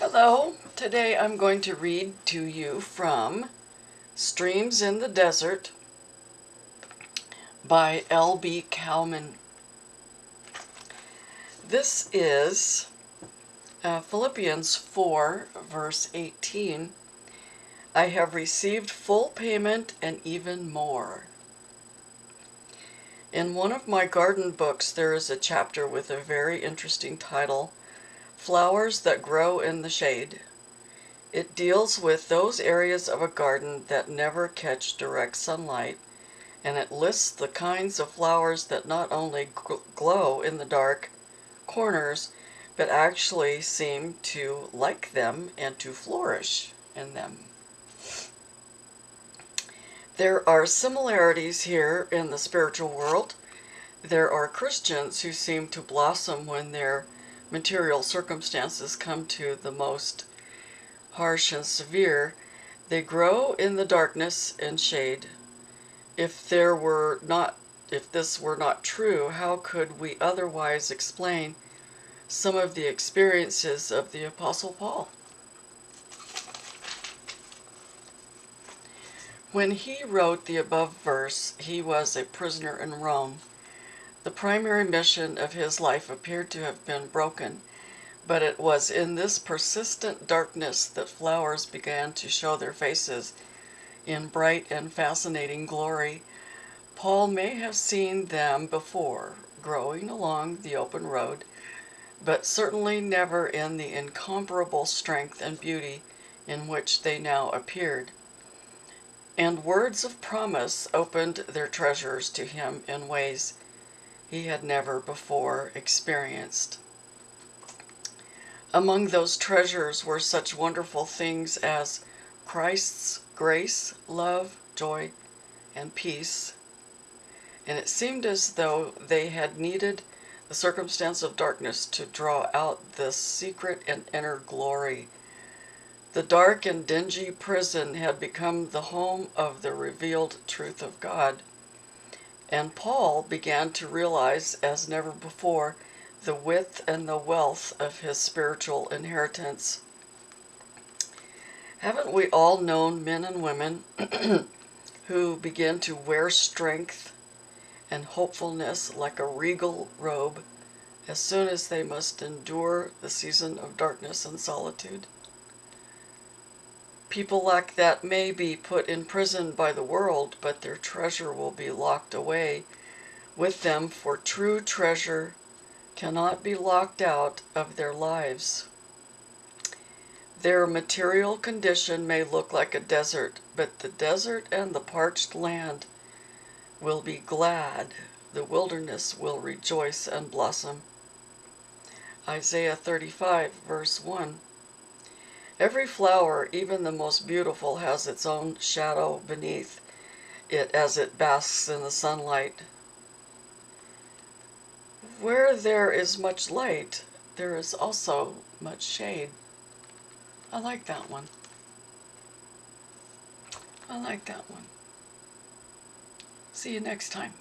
Hello, today I'm going to read to you from Streams in the Desert by L.B. Cowman. This is Philippians 4, verse 18. I have received full payment and even more. In one of my garden books, there is a chapter with a very interesting title, Flowers That Grow in the Shade. It deals with those areas of a garden that never catch direct sunlight, and it lists the kinds of flowers that not only glow in the dark corners, but actually seem to like them and to flourish in them. There are similarities here in the spiritual world. There are Christians who seem to blossom when their material circumstances come to the most harsh and severe. They grow in the darkness and shade. If this were not true, how could we otherwise explain some of the experiences of the Apostle Paul? When he wrote the above verse, he was a prisoner in Rome. The primary mission of his life appeared to have been broken, but it was in this persistent darkness that flowers began to show their faces in bright and fascinating glory. Paul may have seen them before, growing along the open road, but certainly never in the incomparable strength and beauty in which they now appeared. And words of promise opened their treasures to him in ways he had never before experienced. Among those treasures were such wonderful things as Christ's grace, love, joy, and peace. And it seemed as though they had needed the circumstance of darkness to draw out this secret and inner glory. The dark and dingy prison had become the home of the revealed truth of God. And Paul began to realize as never before the width and the wealth of his spiritual inheritance. Haven't we all known men and women who begin to wear strength and hopefulness like a regal robe as soon as they must endure the season of darkness and solitude? People like that may be put in prison by the world, but their treasure will be locked away with them, for true treasure cannot be locked out of their lives. Their material condition may look like a desert, but the desert and the parched land will be glad. The wilderness will rejoice and blossom. Isaiah 35, verse 1. Every flower, even the most beautiful, has its own shadow beneath it as it basks in the sunlight. Where there is much light, there is also much shade. I like that one. I like that one. See you next time.